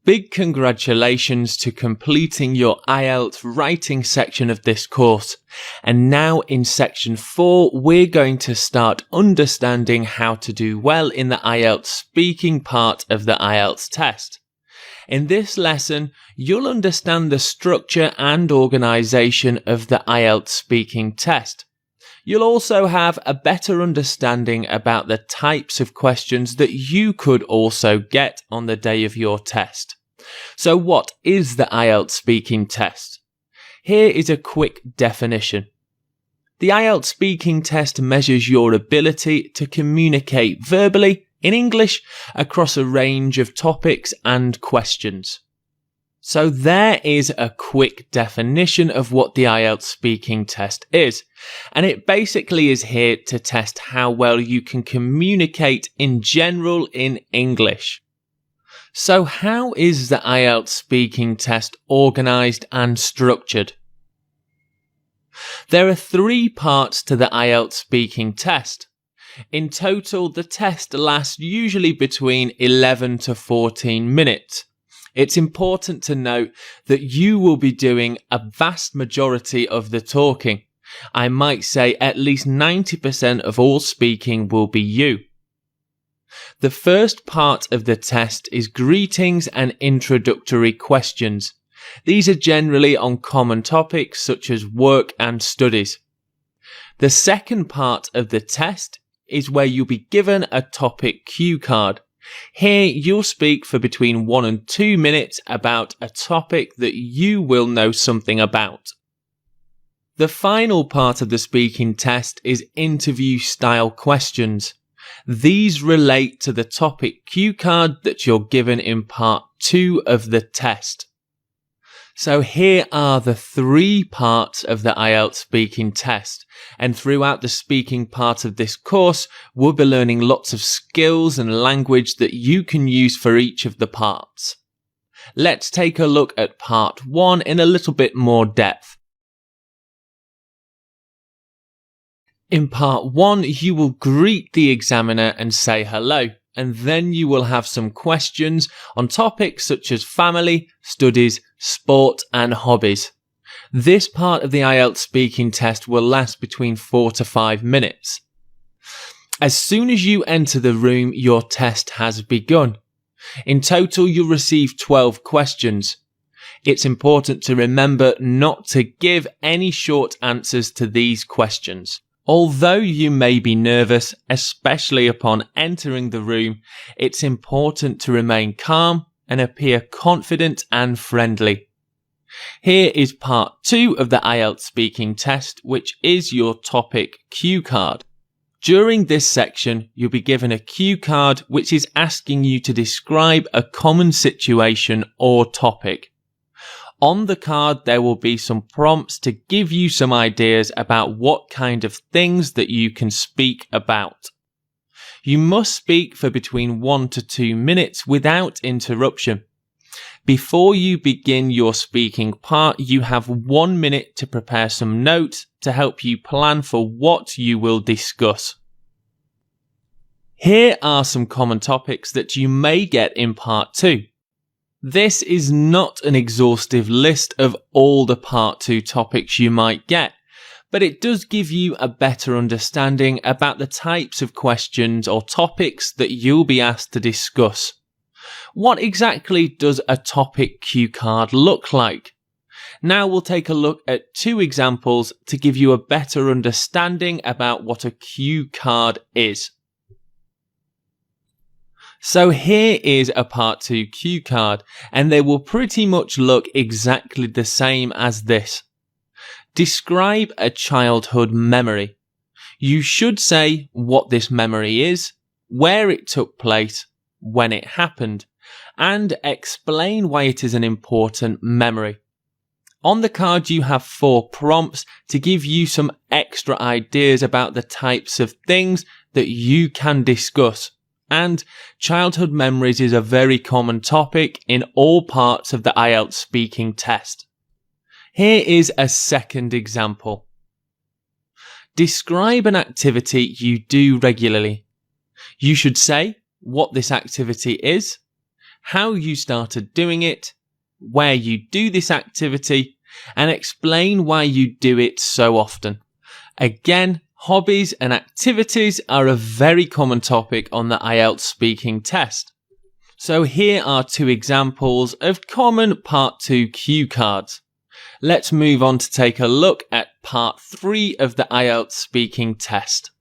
Big congratulations to completing your IELTS writing section of this course. And now in section 4, we're going to start understanding how to do well in the IELTS speaking part of the IELTS test. In this lesson, you'll understand the structure and organisation of the IELTS speaking test. You'll also have a better understanding about the types of questions that you could also get on the day of your test. So what is the IELTS speaking test? Here is a quick definition. The IELTS speaking test measures your ability to communicate verbally in English across a range of topics and questions. So there is a quick definition of what the IELTS speaking test is, and it basically is here to test how well you can communicate in general in English. So how is the IELTS speaking test organised and structured? There are 3 parts to the IELTS speaking test. In total, the test lasts usually between 11 to 14 minutes. It's important to note that you will be doing a vast majority of the talking. I might say at least 90% of all speaking will be you. The first part of the test is greetings and introductory questions. These are generally on common topics such as work and studies. The second part of the test is where you'll be given a topic cue card. Here you'll speak for between 1 and 2 minutes about a topic that you will know something about. The final part of the speaking test is interview style questions. These relate to the topic cue card that you're given in part 2 of the test. So here are the 3 parts of the IELTS speaking test, and throughout the speaking part of this course, we'll be learning lots of skills and language that you can use for each of the parts. Let's take a look at part 1 in a little bit more depth. In part 1, you will greet the examiner and say hello, and then you will have some questions on topics such as family, studies, sport and hobbies. This part of the IELTS speaking test will last between 4 to 5 minutes. As soon as you enter the room, your test has begun. In total, you'll receive 12 questions. It's important to remember not to give any short answers to these questions. Although you may be nervous, especially upon entering the room, it's important to remain calm and appear confident and friendly. Here is part 2 of the IELTS speaking test, which is your topic cue card. During this section, you'll be given a cue card which is asking you to describe a common situation or topic. On the card, there will be some prompts to give you some ideas about what kind of things that you can speak about. You must speak for between 1 to 2 minutes without interruption. Before you begin your speaking part, you have 1 minute to prepare some notes to help you plan for what you will discuss. Here are some common topics that you may get in part 2. This is not an exhaustive list of all the part 2 topics you might get, but it does give you a better understanding about the types of questions or topics that you'll be asked to discuss. What exactly does a topic cue card look like? Now we'll take a look at 2 examples to give you a better understanding about what a cue card is. So here is a part 2 cue card, and they will pretty much look exactly the same as this. Describe a childhood memory. You should say what this memory is, where it took place, when it happened, and explain why it is an important memory. On the card you have 4 prompts to give you some extra ideas about the types of things that you can discuss. And childhood memories is a very common topic in all parts of the IELTS speaking test. Here is a second example. Describe an activity you do regularly. You should say what this activity is, how you started doing it, where you do this activity, and explain why you do it so often. Again, hobbies and activities are a very common topic on the IELTS speaking test. So here are 2 examples of common Part 2 cue cards. Let's move on to take a look at Part 3 of the IELTS speaking test.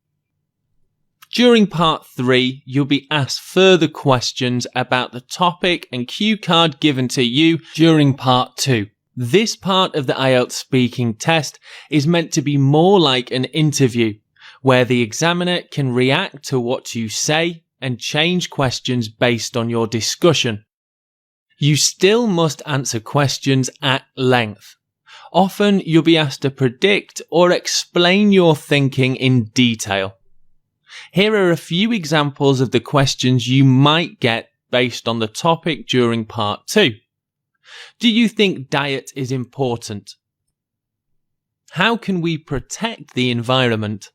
During Part 3, you'll be asked further questions about the topic and cue card given to you during Part 2. This part of the IELTS speaking test is meant to be more like an interview, where the examiner can react to what you say and change questions based on your discussion. You still must answer questions at length. Often you'll be asked to predict or explain your thinking in detail. Here are a few examples of the questions you might get based on the topic during Part 2. Do you think diet is important? How can we protect the environment?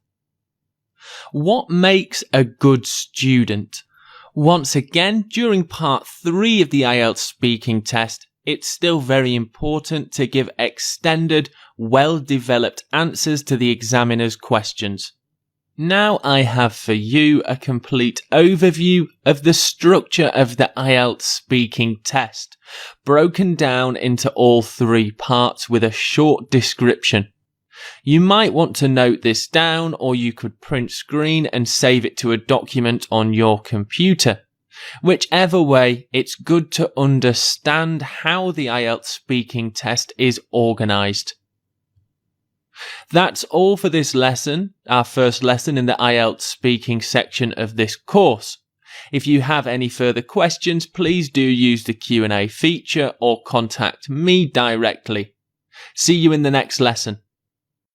What makes a good student? Once again, during Part 3 of the IELTS speaking test, it's still very important to give extended, well-developed answers to the examiner's questions. Now I have for you a complete overview of the structure of the IELTS speaking test, broken down into all 3 parts with a short description. You might want to note this down, or you could print screen and save it to a document on your computer. Whichever way, it's good to understand how the IELTS speaking test is organised. That's all for this lesson, our first lesson in the IELTS speaking section of this course. If you have any further questions, please do use the Q&A feature or contact me directly. See you in the next lesson.